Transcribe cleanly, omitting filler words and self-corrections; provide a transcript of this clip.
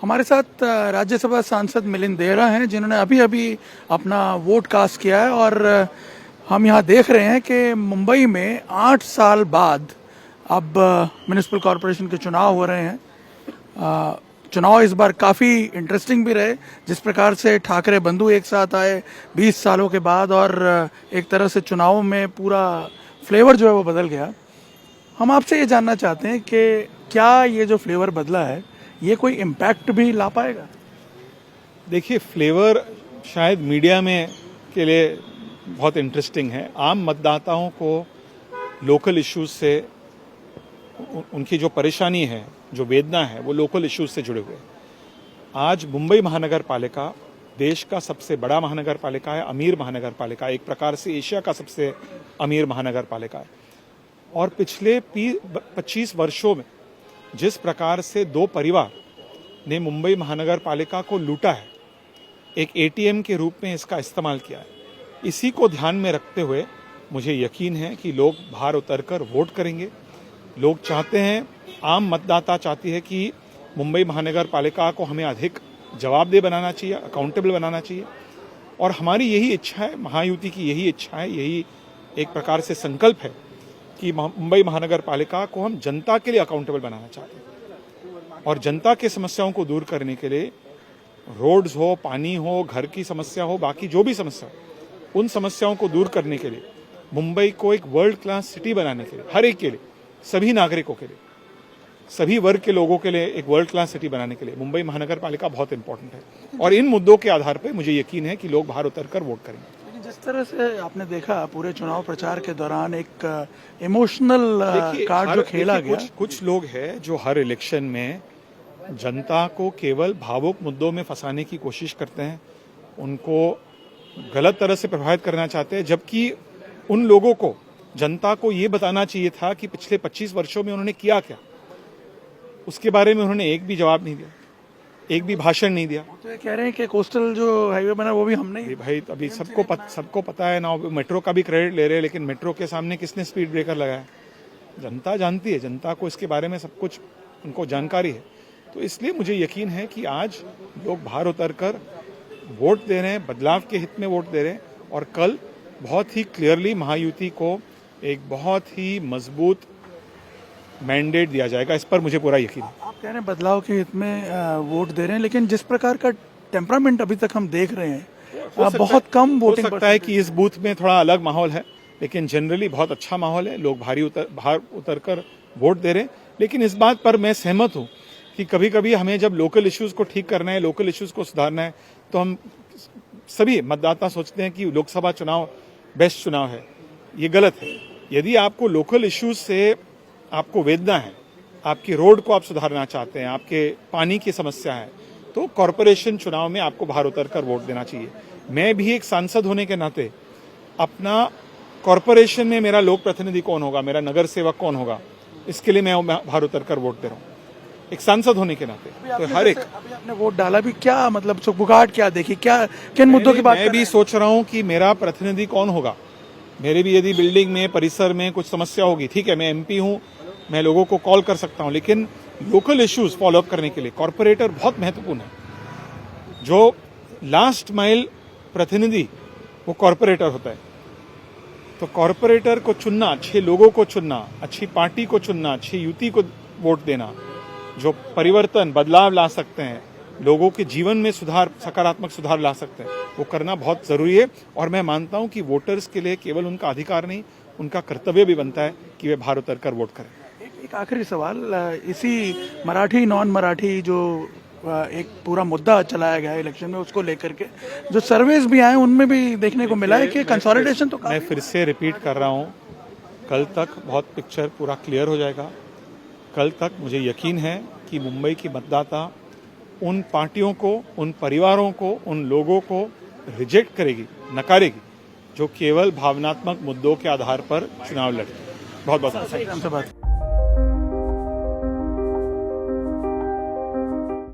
हमारे साथ राज्यसभा सांसद मिलिंद देहरा हैं, जिन्होंने अभी अभी अपना वोट कास्ट किया है। और हम यहाँ देख रहे हैं कि मुंबई में 8 साल बाद अब म्युनिसिपल कॉरपोरेशन के चुनाव हो रहे हैं। चुनाव इस बार काफ़ी इंटरेस्टिंग भी रहे, जिस प्रकार से ठाकरे बंधु एक साथ आए 20 सालों के बाद, और एक तरह से चुनाव में पूरा फ्लेवर जो है वो बदल गया। हम आपसे ये जानना चाहते हैं कि क्या ये जो फ्लेवर बदला है ये कोई इम्पैक्ट भी ला पाएगा? देखिए, फ्लेवर शायद मीडिया में के लिए बहुत इंटरेस्टिंग है। आम मतदाताओं को लोकल इश्यूज से उनकी जो परेशानी है, जो वेदना है, वो लोकल इश्यूज से जुड़े हुए। आज मुंबई महानगर पालिका देश का सबसे बड़ा महानगर पालिका है, अमीर महानगर पालिका, एक प्रकार से एशिया का सबसे अमीर महानगर पालिका है। और पिछले 25 वर्षों में जिस प्रकार से दो परिवार ने मुंबई महानगर पालिका को लूटा है, एक एटीएम के रूप में इसका इस्तेमाल किया है, इसी को ध्यान में रखते हुए मुझे यकीन है कि लोग बाहर उतरकर वोट करेंगे। लोग चाहते हैं, आम मतदाता चाहती है कि मुंबई महानगर पालिका को हमें अधिक जवाबदेह बनाना चाहिए, अकाउंटेबल बनाना चाहिए। और हमारी यही इच्छा है, महायुति की यही इच्छा है, यही एक प्रकार से संकल्प है कि मुंबई महानगर पालिका को हम जनता के लिए अकाउंटेबल बनाना चाहते हैं। और जनता के समस्याओं को दूर करने के लिए, रोड्स हो, पानी हो, घर की समस्या हो, बाकी जो भी समस्या हो, उन समस्याओं को दूर करने के लिए, मुंबई को एक वर्ल्ड क्लास सिटी बनाने के लिए, हर एक के लिए, सभी नागरिकों के लिए, सभी वर्ग के लोगों के लिए एक वर्ल्ड क्लास सिटी बनाने के लिए मुंबई महानगर पालिका बहुत इंपॉर्टेंट है। और इन मुद्दों के आधार पर मुझे यकीन है कि लोग बाहर उतरकर वोट करेंगे। जिस तरह से आपने देखा पूरे चुनाव प्रचार के दौरान एक इमोशनल कार्ड जो खेला गया, कुछ लोग हैं जो हर इलेक्शन में जनता को केवल भावुक मुद्दों में फंसाने की कोशिश करते हैं, उनको गलत तरह से प्रभावित करना चाहते हैं। जबकि उन लोगों को, जनता को ये बताना चाहिए था कि पिछले 25 वर्षों में उन्होंने किया क्या। उसके बारे में उन्होंने एक भी जवाब नहीं दिया, एक भी भाषण नहीं दिया। तो ये कह रहे हैं कि कोस्टल जो हाईवे बना वो भी हमने ही। भाई, अभी सबको पता है ना, मेट्रो का भी क्रेडिट ले रहे हैं, लेकिन मेट्रो के सामने किसने स्पीड ब्रेकर लगाया? जनता जानती है, जनता को इसके बारे में सब कुछ उनको जानकारी है। तो इसलिए मुझे यकीन है कि आज लोग बाहर उतरकर वोट दे रहे हैं, बदलाव के हित में वोट दे रहे हैं। और कल बहुत ही क्लियरली महायुति को एक बहुत ही मजबूत मैंडेट दिया जाएगा, इस पर मुझे पूरा यकीन है। आप कह रहे हैं बदलाव के हित में वोट दे रहे हैं, लेकिन जिस प्रकार का टेम्परामेंट अभी तक हम देख रहे हैं, बहुत कम वोटिंग। हो सकता है कि इस बूथ में थोड़ा अलग माहौल है, लेकिन जनरली बहुत अच्छा माहौल है। लोग बाहर उतरकर वोट दे रहे हैं। लेकिन इस बात पर मैं सहमत हूं कि कभी कभी हमें जब लोकल इश्यूज को ठीक करना है, लोकल इश्यूज को सुधारना है, तो हम सभी मतदाता सोचते हैं कि लोकसभा चुनाव बेस्ट चुनाव है। ये गलत है। यदि आपको लोकल इश्यूज से आपको वेदना है, आपकी रोड को आप सुधारना चाहते हैं, आपके पानी की समस्या है, तो कॉरपोरेशन चुनाव में आपको बाहर उतरकर वोट देना चाहिए। मैं भी एक सांसद होने के नाते अपना कॉरपोरेशन में मेरा लोक प्रतिनिधि कौन होगा, मेरा नगर सेवक कौन होगा, इसके लिए मैं बाहर उतरकर वोट दे रहा हूँ, एक सांसद होने के नाते। तो हर एक अभी आपने वोट डाला भी, क्या मतलब सुगबुगाहट क्या देखी, क्या किन मुद्दों की बात? मैं भी सोच रहा हूँ कि मेरा प्रतिनिधि कौन होगा। मेरे भी यदि बिल्डिंग में, परिसर में कुछ समस्या होगी, ठीक है, मैं एमपी हूँ, मैं लोगों को कॉल कर सकता हूं, लेकिन लोकल इश्यूज फॉलो अप करने के लिए कॉरपोरेटर बहुत महत्वपूर्ण है। जो लास्ट माइल प्रतिनिधि वो कॉरपोरेटर होता है। तो कॉरपोरेटर को चुनना, अच्छे लोगों को चुनना, अच्छी पार्टी को चुनना, अच्छी युति को वोट देना, जो परिवर्तन, बदलाव ला सकते हैं, लोगों के जीवन में सुधार, सकारात्मक सुधार ला सकते हैं, वो करना बहुत जरूरी है। और मैं मानता हूं कि वोटर्स के लिए केवल उनका अधिकार नहीं, उनका कर्तव्य भी बनता है कि वे बाहर उतरकर वोट करें। एक आखिरी सवाल, इसी मराठी नॉन मराठी जो एक पूरा मुद्दा चलाया गया है इलेक्शन में, उसको लेकर के जो सर्वेस भी आए उनमें भी देखने को मिला है कि कंसोलिडेशन तो मैं फिर से रिपीट कर रहा हूं, कल तक बहुत पिक्चर पूरा क्लियर हो जाएगा। कल तक मुझे यकीन है कि मुंबई की मतदाता उन पार्टियों को, उन परिवारों को, उन लोगों को रिजेक्ट करेगी, नकारेगी, जो केवल भावनात्मक मुद्दों के आधार पर चुनाव लड़े। बहुत बहुत धन्यवाद।